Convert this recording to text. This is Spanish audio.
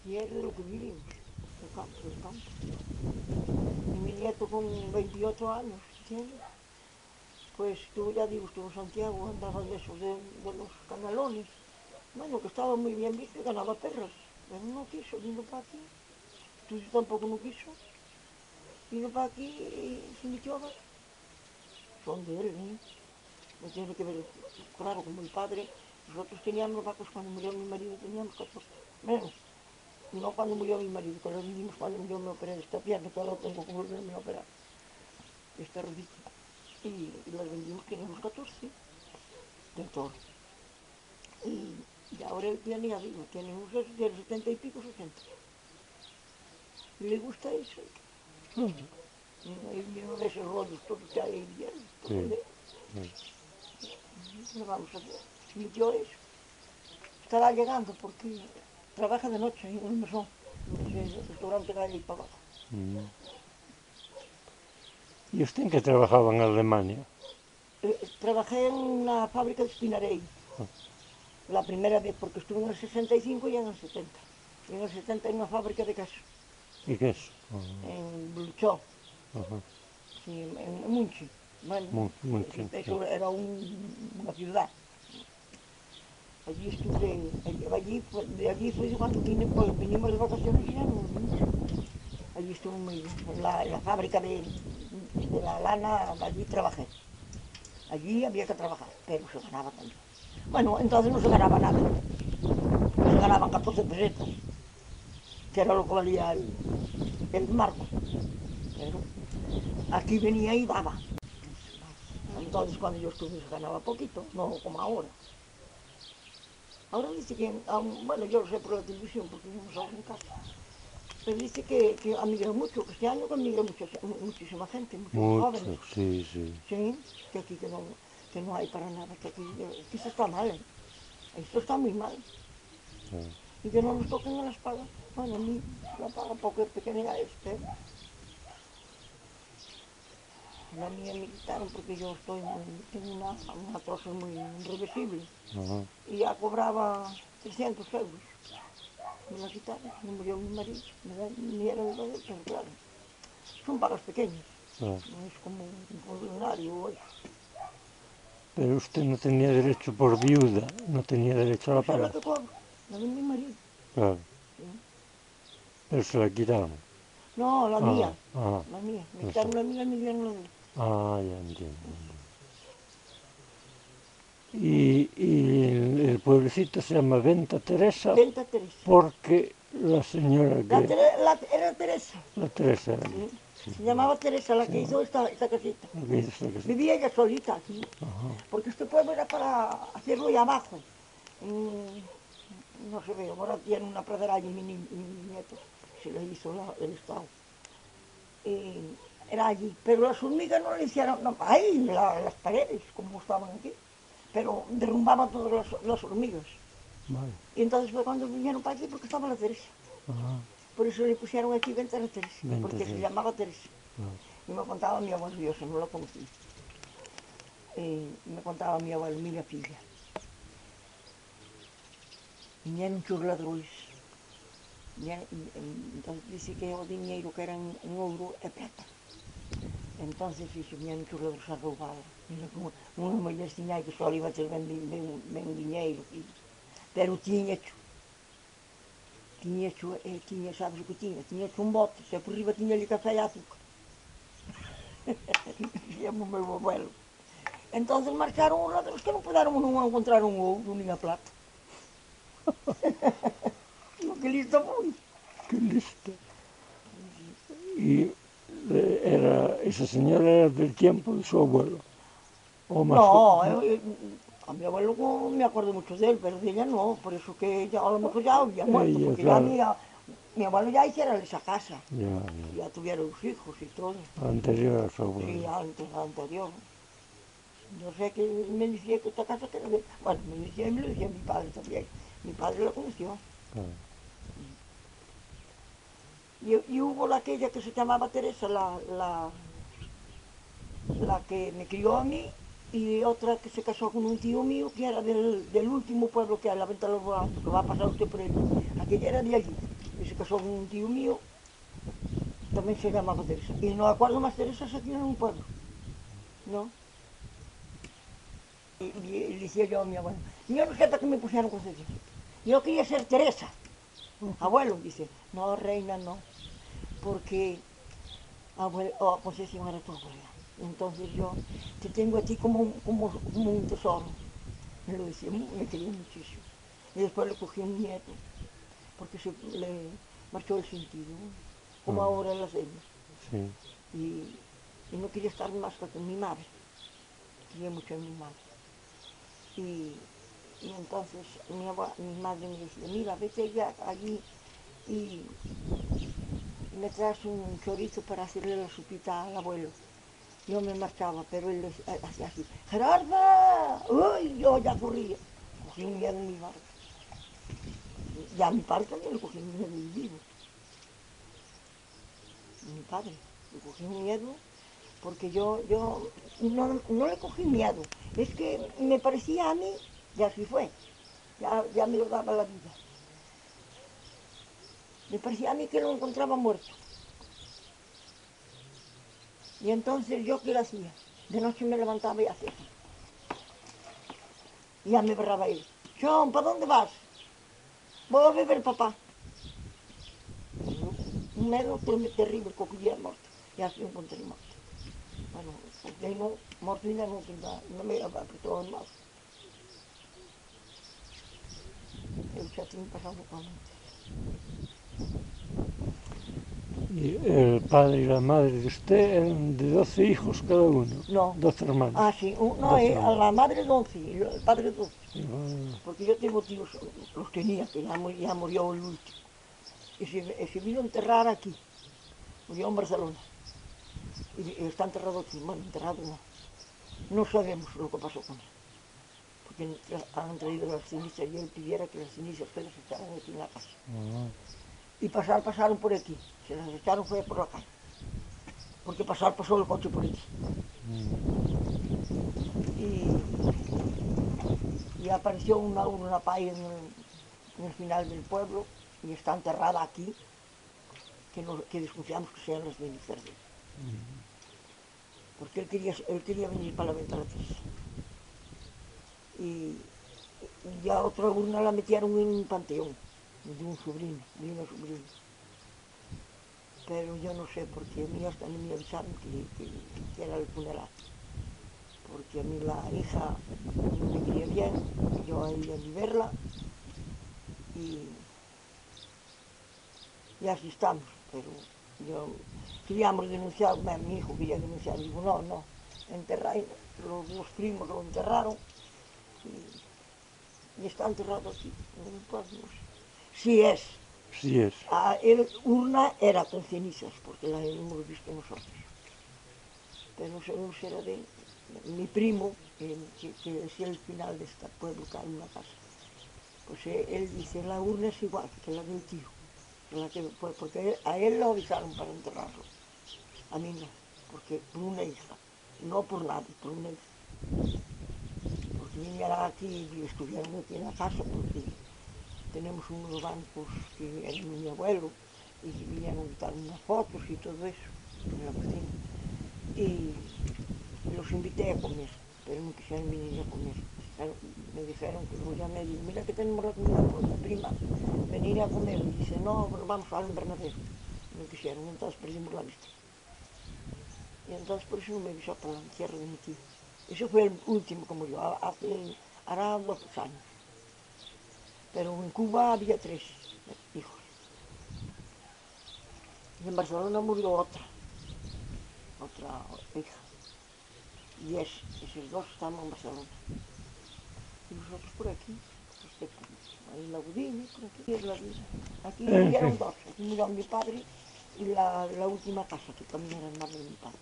Y es de lo que vivimos, del campo, del campo. Y mi nieto con 28 años, ¿entiendes? Pues tú ya digo, estuvo en Santiago, andaba de esos de los canalones. Bueno, que estaba muy bien visto y ganaba perras. Pero no quiso, vino para aquí. Tú tampoco no quiso. Vino para aquí y se metió a ver. Son de él, ¿eh? No tiene que ver, claro, como el padre. Nosotros teníamos vacas cuando murió mi marido, teníamos 14. Menos. No cuando murió mi marido, que lo vivimos cuando yo me operé de esta pierna, que ahora tengo que volverme a operar, de esta rodilla. Y las vendimos, teníamos 14 de todo. Y ahora él tiene, ya digo, tiene unos de 70 y pico, 60. Y le gusta eso. Y uno de esos rollos, todo que hay bien, todo Sí. de ¿qué le vamos a hacer? Se metió eso. Estará llegando porque trabaja de noche en un mesón, en ese restaurante que hay ahí para abajo. ¿Y usted en qué trabajaba en Alemania? Trabajé en una fábrica de espinarey, la primera vez, porque estuve en el 65 y en el 70. Y en el 70 en una fábrica de queso, ¿Y qué es? en Bluchó, sí, en Munchi. Bueno, Mucho, sí. eso era una ciudad. Allí estuve, de allí fue cuando pues, vinimos de vacaciones y ya no vinimos. Allí estuve muy bien, en la fábrica de la lana, allí trabajé. Allí había que trabajar, pero se ganaba también. Bueno, entonces no se ganaba nada, se ganaban 14 pesetas, que era lo que valía el marco. Pero aquí venía y daba. Entonces cuando yo estuve se ganaba poquito, no como ahora. Ahora dice que, bueno, yo lo sé por la televisión porque no salgo en casa, pero dice que emigra mucho, que este año que emigra muchísima gente, muchos jóvenes. Mucho, sí, sí. Sí, que aquí que no hay para nada, que aquí eso está mal, ¿eh? Esto está muy mal. Y que no nos toquen las pagas. Bueno, a mí la paga porque pequeña es, pero la mía me quitaron porque yo tengo una troza muy irreversible. Y ya cobraba 300 euros. Me la quitaron, me murió mi marido, me dieron el dinero, pero claro, son pagas pequeñas, no es como un funcionario o eso. Pero usted no tenía derecho por viuda, no tenía derecho a la Esa es la paga. que cobro, la de mi marido. Claro, Sí. pero se la quitaron. No, la mía, Ah, la mía. Me no sé. quitaron la mía y me dieron la de él. Ya entiendo. Y el pueblecito se llama Venta Teresa Venta Teresa. porque la señora que... Era Teresa. La Teresa era Sí. sí, Se llamaba Teresa la que hizo esta casita. la que hizo que Vivía ella solita aquí, porque este pueblo era para hacerlo ahí abajo. No se ve, ahora tiene una pradera allí mi nieto, se le hizo el estado. Era allí, pero las hormigas no le hicieron, no, ahí las paredes, como estaban aquí, pero derrumbaban todas las hormigas. Vale. Y entonces fue cuando vinieron para aquí porque estaba la Teresa. Por eso le pusieron aquí Ventana Teresa, porque se llamaba Teresa. Y me contaba mi abuelo, yo no lo conocí. Me contaba mi abuelo, mi filla. Vinieron muchos ladrones. Entonces dice que o dinero que era en ouro é plata. Entonces dice, vinieron muchos ladrones a roubar. Mira como unha mulher tiña que só iba a ter ben dinheiro. Pero tiña hecho, sabes o que tiña? Tiña hecho un bote, e por riba tiña-lhe café e azúcar. Dicíamos o meu abuelo. Entonces marcharon os ladrones que non puderon non encontrar un ouro nin a plata. Que listo foi. Qué lista. Y esa señora era del tiempo de su abuelo. O más No, a mi abuelo no me acuerdo mucho de él, pero de ella no, por eso que ella a lo mejor ya había muerto, ella, porque claro. ya mi abuelo ya hiciera esa casa, Ya. ya tuvieron los hijos y todo. Anterior a su abuelo. Sí, anterior. Yo sé que me decía que esta casa que era de... Bueno, me decía y me lo decía mi padre también. Mi padre la conoció. Claro. Y hubo aquella que se llamaba Teresa, la que me crió a mí, y otra que se casó con un tío mío que era del último pueblo que hay, la Venta de los Borados, que va a pasar usted por ahí. Aquella era de allí, casó con un tío mío, también se llamaba Teresa. Y no acuerdo más Teresa aquí en un pueblo, ¿no? Y le decía yo a mi abuelo, yo no sé para qué me pusieron Concepción. Yo quería ser Teresa. Abuelo, dice, no, reina, no, porque abuelo, Concepción era tu abuela. Entonces yo te tengo a ti como un tesoro. Me lo decía, me quería muchísimo. Y después le cogí un nieto, porque se le marchó el sentido, como ahora las hembras. Sí. Y no quería estar más que con mi madre. Quería mucho a mi madre. Y entonces mi madre me decía, mira, vete ya allí y me traes un chorizo para hacerle la sopita al abuelo. Yo me marchaba, pero él hacía así, ¡Gerarda! ¡Uy! Yo ya corría. Cogí un miedo en mi barco. Ya a mi padre también le cogí un miedo y vivo. Mi padre, le cogí un miedo porque yo no le cogí miedo. Es que me parecía a mí, y así fue, ya me lo daba la vida. Me parecía a mí que lo encontraba muerto. Y entonces yo, ¿qué le hacía? De noche me levantaba y hacía así. Y ya me berraba él. John, ¿para dónde vas? Voy a beber, papá. Un miedo terrible, cogía muerto. Y así lo encontré muerto. Bueno, porque no, muerto ya no me apretó el más. El chatín pasando con antes. Y el padre y la madre de usted eran de 12 hijos cada uno. No. 12 hermanos. Ah, sí, no, 12 a hermanos. la madre 12 y el padre 12. Ah, Porque yo tengo tíos, los tenía, que ya murió el último. Y se vino a enterrar aquí. Murió en Barcelona. Y está enterrado aquí. Bueno, enterrado no. No sabemos lo que pasó con él. Porque han traído las cenizas y él pidiera que las cenizas que les echaran aquí en la casa. ah, Y pasaron por aquí. Se las echaron fue por la calle. Porque pasó el coche por aquí. Y apareció una paya en el final del pueblo y está enterrada aquí, que desconfiamos que sean las cenizas de él. Porque él quería venir para la ventana 3. Y ya otra urna la metieron en un panteón de un sobrino, de una sobrina. Pero yo no sé, porque a mí hasta no me avisaron que era el funeral. Porque a mí la hija no me quería bien, yo a ella ni verla. Y así estamos, pero yo queríamos denunciar, mi hijo quería denunciar, digo, no, enterrar, los primos lo enterraron y está enterrado aquí, en el pueblo. Sí es, sí es. urna era con cenizas, porque la hemos visto nosotros, pero según será de mi primo, que es el final de este pueblo que hay una casa, pues él dice, la urna es igual que la del tío. Porque a él lo avisaron para enterrarlo, a mí no, porque por una hija, no por nadie, por una hija. Porque vinieron aquí y estuvieron aquí en la casa, porque tenemos unos bancos que eran de mi abuelo, y vinieron a quitar unas fotos y todo eso, en la cocina. Y los invité a comer, pero no quisieron venir a comer. Me dijeron que los llamé, digo, mira que tenemos la comida por mi prima, venir a comer. Y dice, no, vamos al invernadero. No quisieron, entonces perdimos la vista. Y entonces por eso no me avisó para el entierro de mi tío. Eso fue el último que murió, hará 2 años. Pero en Cuba había 3 hijos. Y en Barcelona murió otra hija. Y esos 2 estamos en Barcelona. Y nosotros por aquí, en la Budilla, por aquí es la vida. Aquí murieron 2, aquí murió mi padre y la última casa, que también era el madre de mi padre.